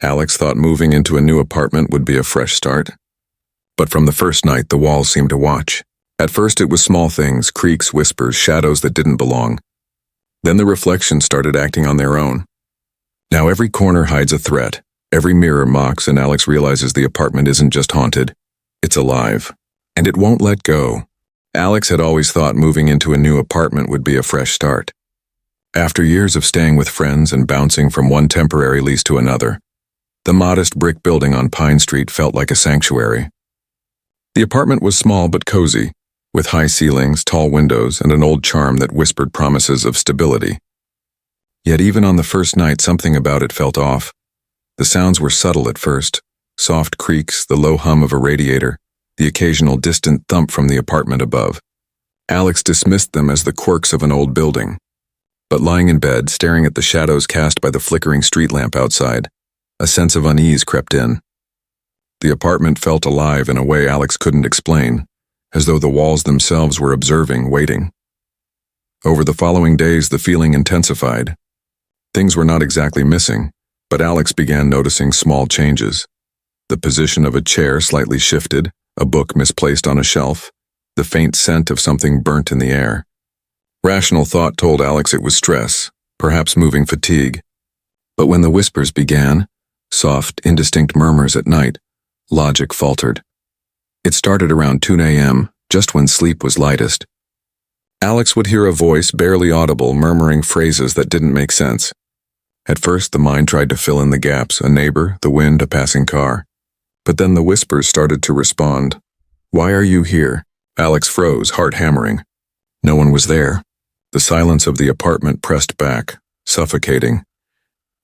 Alex thought moving into a new apartment would be a fresh start. But from the first night, the walls seemed to watch. At first it was small things, creaks, whispers, shadows that didn't belong. Then the reflections started acting on their own. Now every corner hides a threat. Every mirror mocks, and Alex realizes the apartment isn't just haunted. It's alive. And it won't let go. Alex had always thought moving into a new apartment would be a fresh start. After years of staying with friends and bouncing from one temporary lease to another, the modest brick building on Pine Street felt like a sanctuary. The apartment was small but cozy, with high ceilings, tall windows, and an old charm that whispered promises of stability. Yet even on the first night, something about it felt off. The sounds were subtle at first, soft creaks, the low hum of a radiator, the occasional distant thump from the apartment above. Alex dismissed them as the quirks of an old building. But lying in bed, staring at the shadows cast by the flickering street lamp outside, a sense of unease crept in. The apartment felt alive in a way Alex couldn't explain, as though the walls themselves were observing, waiting. Over the following days, the feeling intensified. Things were not exactly missing, but Alex began noticing small changes. The position of a chair slightly shifted, a book misplaced on a shelf, the faint scent of something burnt in the air. Rational thought told Alex it was stress, perhaps moving fatigue. But when the whispers began, soft, indistinct murmurs at night, logic faltered. It started around 2 a.m., just when sleep was lightest. Alex would hear a voice, barely audible, murmuring phrases that didn't make sense. At first, the mind tried to fill in the gaps, a neighbor, the wind, a passing car. But then the whispers started to respond. "Why are you here?" Alex froze, heart hammering. No one was there. The silence of the apartment pressed back, suffocating.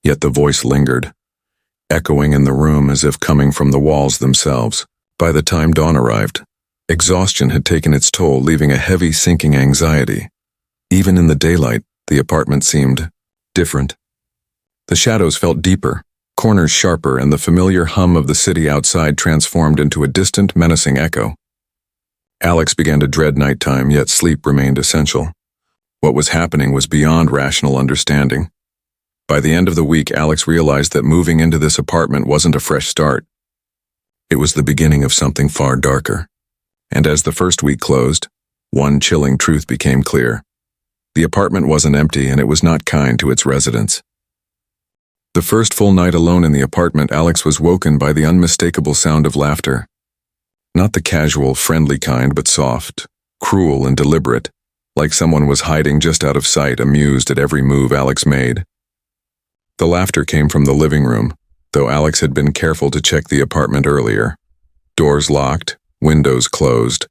Yet the voice lingered, echoing in the room as if coming from the walls themselves. By the time dawn arrived, exhaustion had taken its toll, leaving a heavy, sinking anxiety. Even in the daylight, the apartment seemed different. The shadows felt deeper, corners sharper, and the familiar hum of the city outside transformed into a distant, menacing echo. Alex began to dread nighttime, yet sleep remained essential. What was happening was beyond rational understanding. By the end of the week, Alex realized that moving into this apartment wasn't a fresh start. It was the beginning of something far darker. And as the first week closed, one chilling truth became clear. The apartment wasn't empty, and it was not kind to its residents. The first full night alone in the apartment, Alex was woken by the unmistakable sound of laughter. Not the casual, friendly kind, but soft, cruel, and deliberate, like someone was hiding just out of sight, amused at every move Alex made. The laughter came from the living room, though Alex had been careful to check the apartment earlier. Doors locked, windows closed.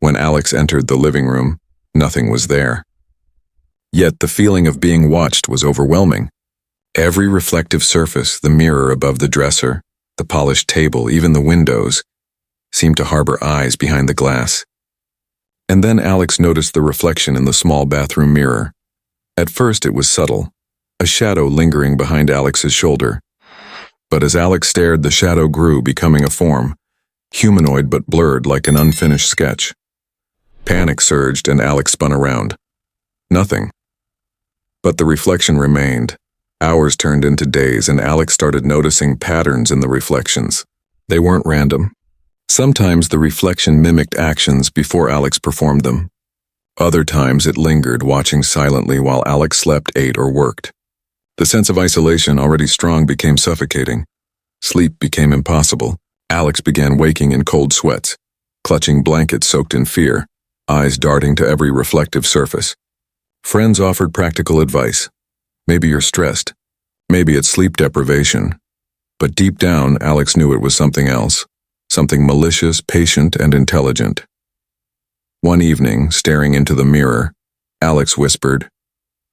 When Alex entered the living room, nothing was there. Yet the feeling of being watched was overwhelming. Every reflective surface, the mirror above the dresser, the polished table, even the windows, seemed to harbor eyes behind the glass. And then Alex noticed the reflection in the small bathroom mirror. At first it was subtle, a shadow lingering behind Alex's shoulder. But as Alex stared, the shadow grew, becoming a form, humanoid but blurred like an unfinished sketch. Panic surged and Alex spun around. Nothing. But the reflection remained. Hours turned into days, and Alex started noticing patterns in the reflections. They weren't random. Sometimes the reflection mimicked actions before Alex performed them. Other times it lingered, watching silently while Alex slept, ate, or worked. The sense of isolation, already strong, became suffocating. Sleep became impossible. Alex began waking in cold sweats, clutching blankets soaked in fear, eyes darting to every reflective surface. Friends offered practical advice. Maybe you're stressed. Maybe it's sleep deprivation. But deep down, Alex knew it was something else. Something malicious, patient, and intelligent. One evening, staring into the mirror, Alex whispered,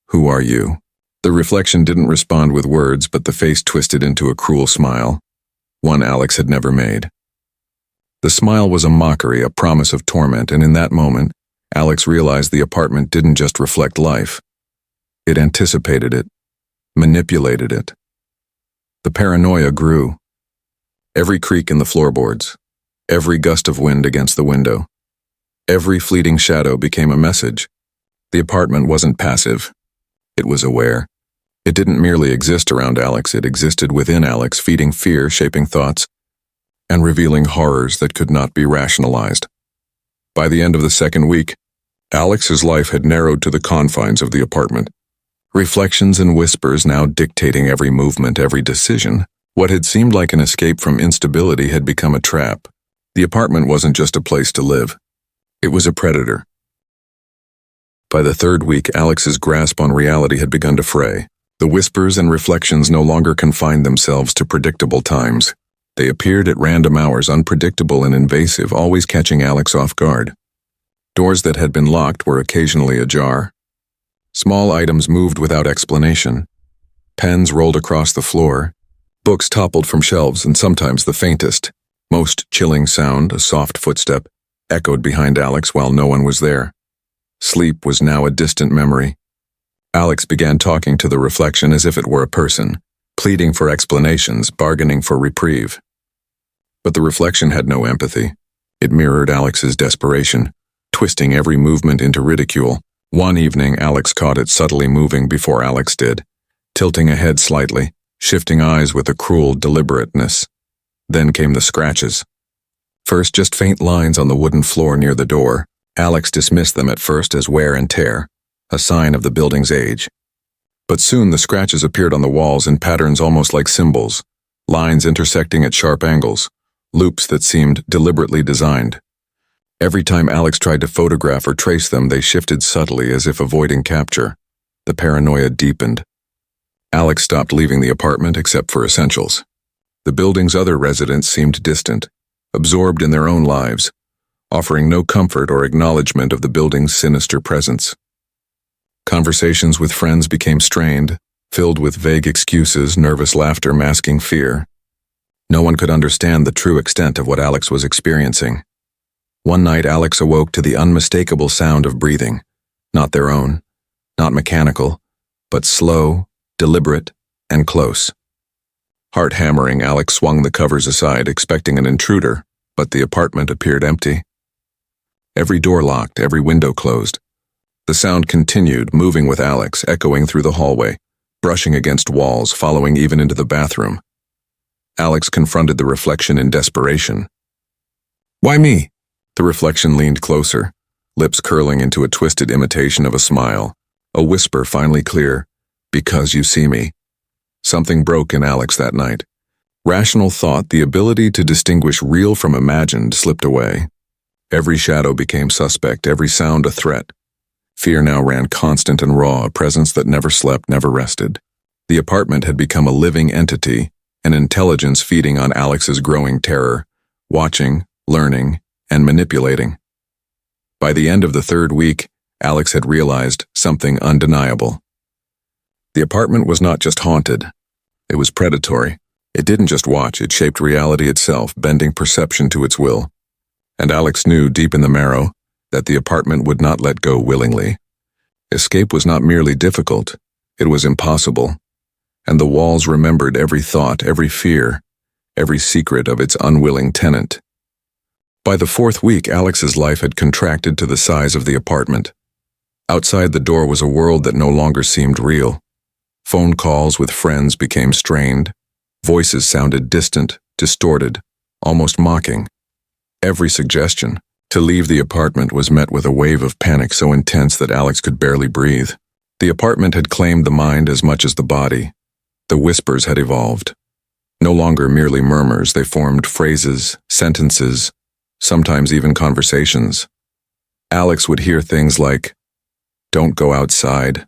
"Who are you?" The reflection didn't respond with words, but the face twisted into a cruel smile, one Alex had never made. The smile was a mockery, a promise of torment, and in that moment, Alex realized the apartment didn't just reflect life. It anticipated it, manipulated it. The paranoia grew. Every creak in the floorboards, every gust of wind against the window, every fleeting shadow became a message. The apartment wasn't passive. It was aware. It didn't merely exist around Alex, it existed within Alex, feeding fear, shaping thoughts, and revealing horrors that could not be rationalized. By the end of the second week, Alex's life had narrowed to the confines of the apartment. Reflections and whispers now dictating every movement, every decision. What had seemed like an escape from instability had become a trap. The apartment wasn't just a place to live. It was a predator. By the third week, Alex's grasp on reality had begun to fray. The whispers and reflections no longer confined themselves to predictable times. They appeared at random hours, unpredictable and invasive, always catching Alex off guard. Doors that had been locked were occasionally ajar. Small items moved without explanation. Pens rolled across the floor. Books toppled from shelves, and sometimes the faintest, most chilling sound, a soft footstep, echoed behind Alex while no one was there. Sleep was now a distant memory. Alex began talking to the reflection as if it were a person, pleading for explanations, bargaining for reprieve. But the reflection had no empathy. It mirrored Alex's desperation, twisting every movement into ridicule. One evening, Alex caught it subtly moving before Alex did, tilting ahead slightly, shifting eyes with a cruel deliberateness. Then came the scratches. First, just faint lines on the wooden floor near the door. Alex dismissed them at first as wear and tear, a sign of the building's age. But soon the scratches appeared on the walls in patterns almost like symbols, lines intersecting at sharp angles, loops that seemed deliberately designed. Every time Alex tried to photograph or trace them, they shifted subtly as if avoiding capture. The paranoia deepened. Alex stopped leaving the apartment except for essentials. The building's other residents seemed distant, absorbed in their own lives, offering no comfort or acknowledgement of the building's sinister presence. Conversations with friends became strained, filled with vague excuses, nervous laughter masking fear. No one could understand the true extent of what Alex was experiencing. One night, Alex awoke to the unmistakable sound of breathing, not their own, not mechanical, but slow, deliberate, and close. Heart hammering, Alex swung the covers aside, expecting an intruder, but the apartment appeared empty. Every door locked, every window closed. The sound continued, moving with Alex, echoing through the hallway, brushing against walls, following even into the bathroom. Alex confronted the reflection in desperation. "Why me?" The reflection leaned closer, lips curling into a twisted imitation of a smile, a whisper finally clear, "Because you see me." Something broke in Alex that night. Rational thought, the ability to distinguish real from imagined, slipped away. Every shadow became suspect, every sound a threat. Fear now ran constant and raw, a presence that never slept, never rested. The apartment had become a living entity, an intelligence feeding on Alex's growing terror, watching, learning, and manipulating. By the end of the third week, Alex had realized something undeniable. The apartment was not just haunted. It was predatory. It didn't just watch, it shaped reality itself, bending perception to its will. And Alex knew deep in the marrow that the apartment would not let go willingly. Escape was not merely difficult, it was impossible. And the walls remembered every thought, every fear, every secret of its unwilling tenant. By the fourth week, Alex's life had contracted to the size of the apartment. Outside the door was a world that no longer seemed real. Phone calls with friends became strained. Voices sounded distant, distorted, almost mocking. Every suggestion to leave the apartment was met with a wave of panic so intense that Alex could barely breathe. The apartment had claimed the mind as much as the body. The whispers had evolved. No longer merely murmurs, they formed phrases, sentences, sometimes even conversations. Alex would hear things like, "Don't go outside,"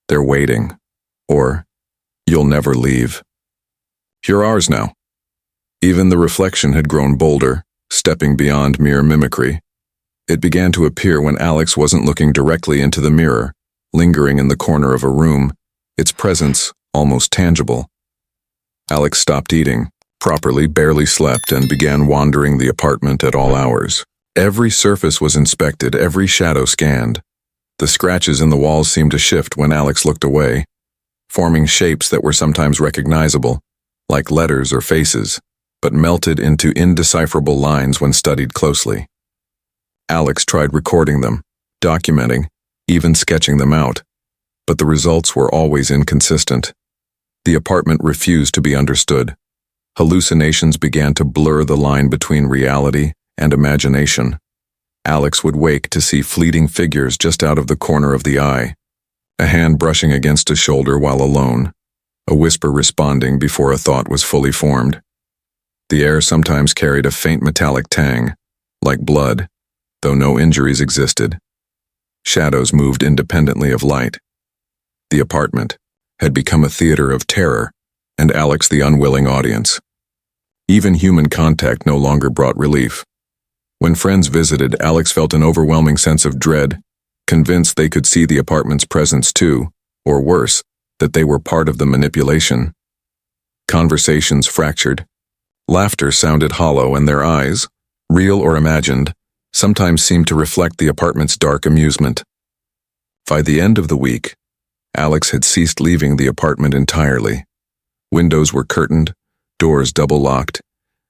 "They're waiting," or "You'll never leave." "You're ours now." Even the reflection had grown bolder, stepping beyond mere mimicry. It began to appear when Alex wasn't looking directly into the mirror, lingering in the corner of a room, its presence almost tangible. Alex stopped eating, properly, barely slept, and began wandering the apartment at all hours. Every surface was inspected, every shadow scanned. The scratches in the walls seemed to shift when Alex looked away, forming shapes that were sometimes recognizable, like letters or faces, but melted into indecipherable lines when studied closely. Alex tried recording them, documenting, even sketching them out. but the results were always inconsistent. The apartment refused to be understood. Hallucinations began to blur the line between reality and imagination. Alex would wake to see fleeting figures just out of the corner of the eye, a hand brushing against a shoulder while alone, a whisper responding before a thought was fully formed. The air sometimes carried a faint metallic tang, like blood, though no injuries existed. Shadows moved independently of light. The apartment had become a theater of terror, and Alex the unwilling audience. Even human contact no longer brought relief. When friends visited, Alex felt an overwhelming sense of dread, convinced they could see the apartment's presence too, or worse, that they were part of the manipulation. Conversations fractured. Laughter sounded hollow, and their eyes, real or imagined, sometimes seemed to reflect the apartment's dark amusement. By the end of the week, Alex had ceased leaving the apartment entirely. Windows were curtained, doors double-locked,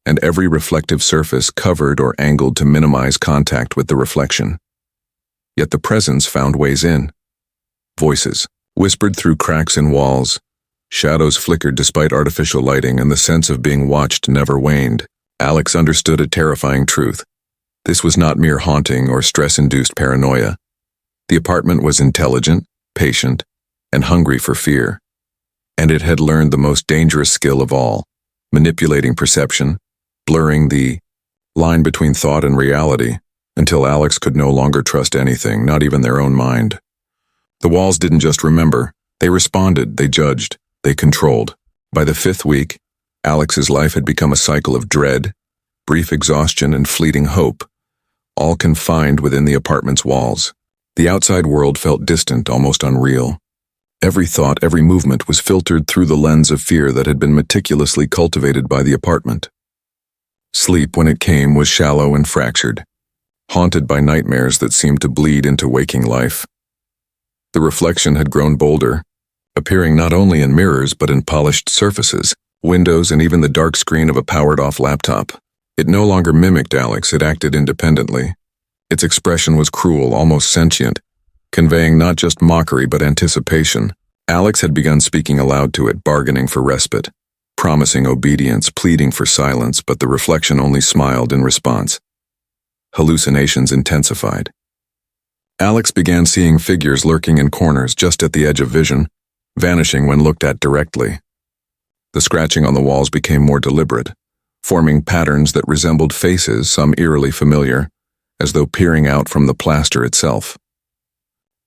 and every reflective surface covered or angled to minimize contact with the reflection. Yet the presence found ways in. Voices whispered through cracks in walls. Shadows flickered despite artificial lighting, and the sense of being watched never waned. Alex understood a terrifying truth. This was not mere haunting or stress-induced paranoia. The apartment was intelligent, patient, and hungry for fear. And it had learned the most dangerous skill of all, manipulating perception, blurring the line between thought and reality, until Alex could no longer trust anything, not even their own mind. The walls didn't just remember, they responded, they judged, they controlled. By the 5th week, Alex's life had become a cycle of dread, brief exhaustion, and fleeting hope, all confined within the apartment's walls. The outside world felt distant, almost unreal. Every thought, every movement was filtered through the lens of fear that had been meticulously cultivated by the apartment. Sleep, when it came, was shallow and fractured, haunted by nightmares that seemed to bleed into waking life. The reflection had grown bolder, appearing not only in mirrors but in polished surfaces, windows, and even the dark screen of a powered-off laptop. It no longer mimicked Alex, it acted independently. Its expression was cruel, almost sentient, conveying not just mockery but anticipation. Alex had begun speaking aloud to it, bargaining for respite, promising obedience, pleading for silence, but the reflection only smiled in response. Hallucinations intensified. Alex began seeing figures lurking in corners just at the edge of vision, vanishing when looked at directly. The scratching on the walls became more deliberate, forming patterns that resembled faces, some eerily familiar, as though peering out from the plaster itself.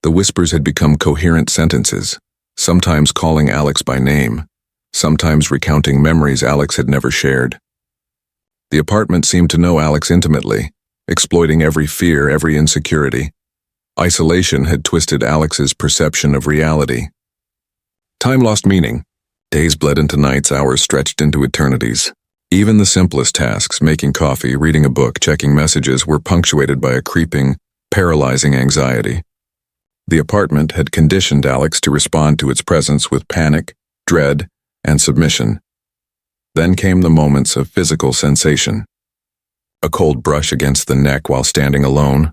The whispers had become coherent sentences, sometimes calling Alex by name, sometimes recounting memories Alex had never shared. The apartment seemed to know Alex intimately, exploiting every fear, every insecurity. Isolation had twisted Alex's perception of reality. Time lost meaning. Days bled into nights, hours stretched into eternities. Even the simplest tasks, making coffee, reading a book, checking messages, were punctuated by a creeping, paralyzing anxiety. The apartment had conditioned Alex to respond to its presence with panic, dread, and submission. Then came the moments of physical sensation. A cold brush against the neck while standing alone,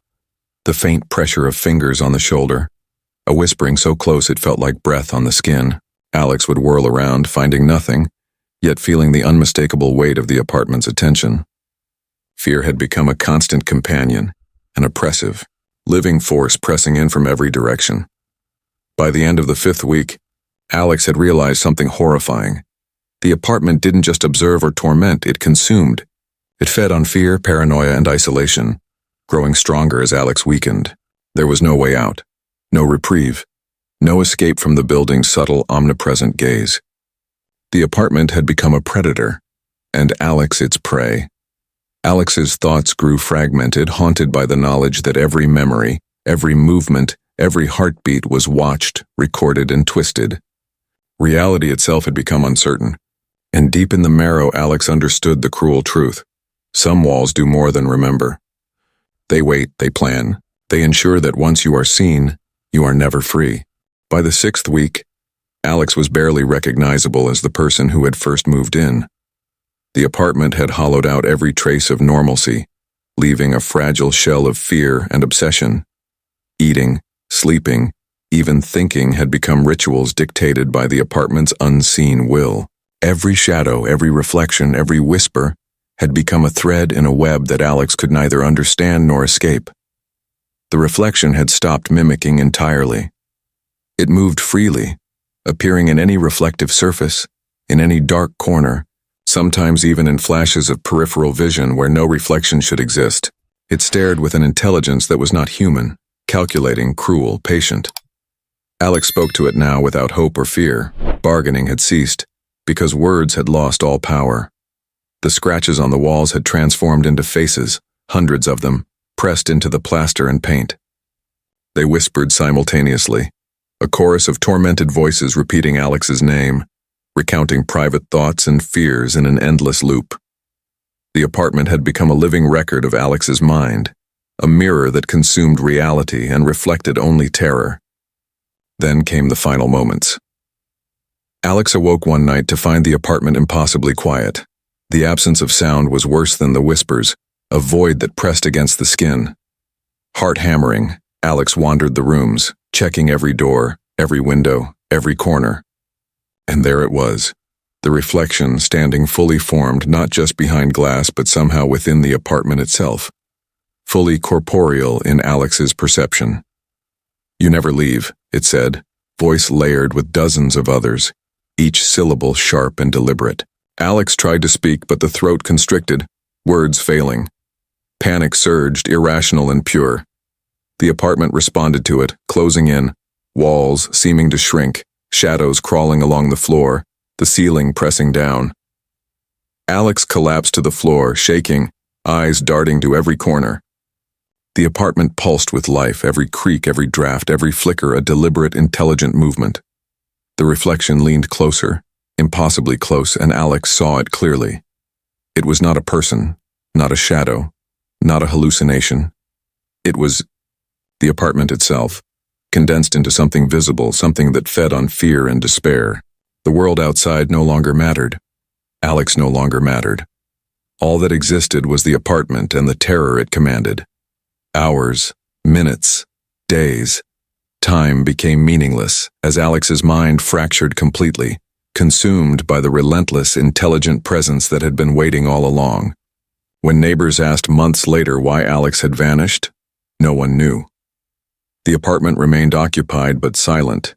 the faint pressure of fingers on the shoulder, a whispering so close it felt like breath on the skin. Alex would whirl around, finding nothing, yet feeling the unmistakable weight of the apartment's attention. Fear had become a constant companion, an oppressive, living force pressing in from every direction. By the end of the 5th week, Alex had realized something horrifying. The apartment didn't just observe or torment, it consumed. It fed on fear, paranoia, and isolation, growing stronger as Alex weakened. There was no way out, no reprieve, no escape from the building's subtle, omnipresent gaze. The apartment had become a predator, and Alex its prey. Alex's thoughts grew fragmented, haunted by the knowledge that every memory, every movement, every heartbeat was watched, recorded, and twisted. Reality itself had become uncertain, and deep in the marrow Alex understood the cruel truth. Some walls do more than remember. They wait, they plan, they ensure that once you are seen, you are never free. By the 6th week, Alex was barely recognizable as the person who had first moved in. The apartment had hollowed out every trace of normalcy, leaving a fragile shell of fear and obsession. Eating, sleeping, Even thinking had become rituals dictated by the apartment's unseen will. Every shadow, every reflection, every whisper had become a thread in a web that Alex could neither understand nor escape. The reflection had stopped mimicking entirely. It moved freely, appearing in any reflective surface, in any dark corner, sometimes even in flashes of peripheral vision where no reflection should exist. It stared with an intelligence that was not human, calculating, cruel, patient. Alex spoke to it now without hope or fear. Bargaining had ceased, because words had lost all power. The scratches on the walls had transformed into faces, hundreds of them, pressed into the plaster and paint. They whispered simultaneously, a chorus of tormented voices repeating Alex's name, recounting private thoughts and fears in an endless loop. The apartment had become a living record of Alex's mind, a mirror that consumed reality and reflected only terror. Then came the final moments. Alex awoke one night to find the apartment impossibly quiet. The absence of sound was worse than the whispers, a void that pressed against the skin. Heart hammering, Alex wandered the rooms, checking every door, every window, every corner. And there it was, the reflection standing fully formed not just behind glass but somehow within the apartment itself, fully corporeal in Alex's perception. "You never leave," it said, voice layered with dozens of others, each syllable sharp and deliberate. Alex tried to speak, but the throat constricted, words failing. Panic surged, irrational and pure. The apartment responded to it, closing in, walls seeming to shrink, shadows crawling along the floor, the ceiling pressing down. Alex collapsed to the floor, shaking, eyes darting to every corner. The apartment pulsed with life, every creak, every draft, every flicker a deliberate, intelligent movement. The reflection leaned closer, impossibly close, and Alex saw it clearly. It was not a person, not a shadow, not a hallucination. It was the apartment itself, condensed into something visible, something that fed on fear and despair. The world outside no longer mattered. Alex no longer mattered. All that existed was the apartment and the terror it commanded. Hours, minutes, days. Time became meaningless as Alex's mind fractured completely, consumed by the relentless, intelligent presence that had been waiting all along. When neighbors asked months later why Alex had vanished, no one knew. The apartment remained occupied but silent,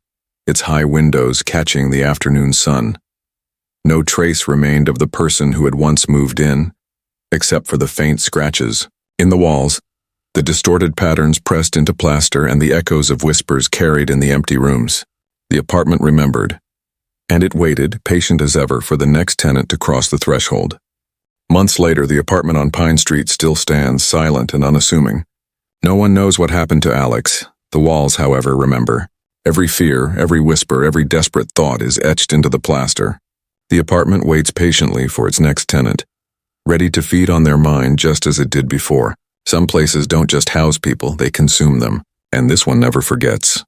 its high windows catching the afternoon sun. No trace remained of the person who had once moved in, except for the faint scratches in the walls, the distorted patterns pressed into plaster, and the echoes of whispers carried in the empty rooms. The apartment remembered, and it waited, patient as ever, for the next tenant to cross the threshold. Months later, the apartment on Pine Street still stands, silent and unassuming. No one knows what happened to Alex. The walls, however, remember. Every fear, every whisper, every desperate thought is etched into the plaster. The apartment waits patiently for its next tenant, ready to feed on their mind just as it did before. Some places don't just house people, they consume them, and this one never forgets.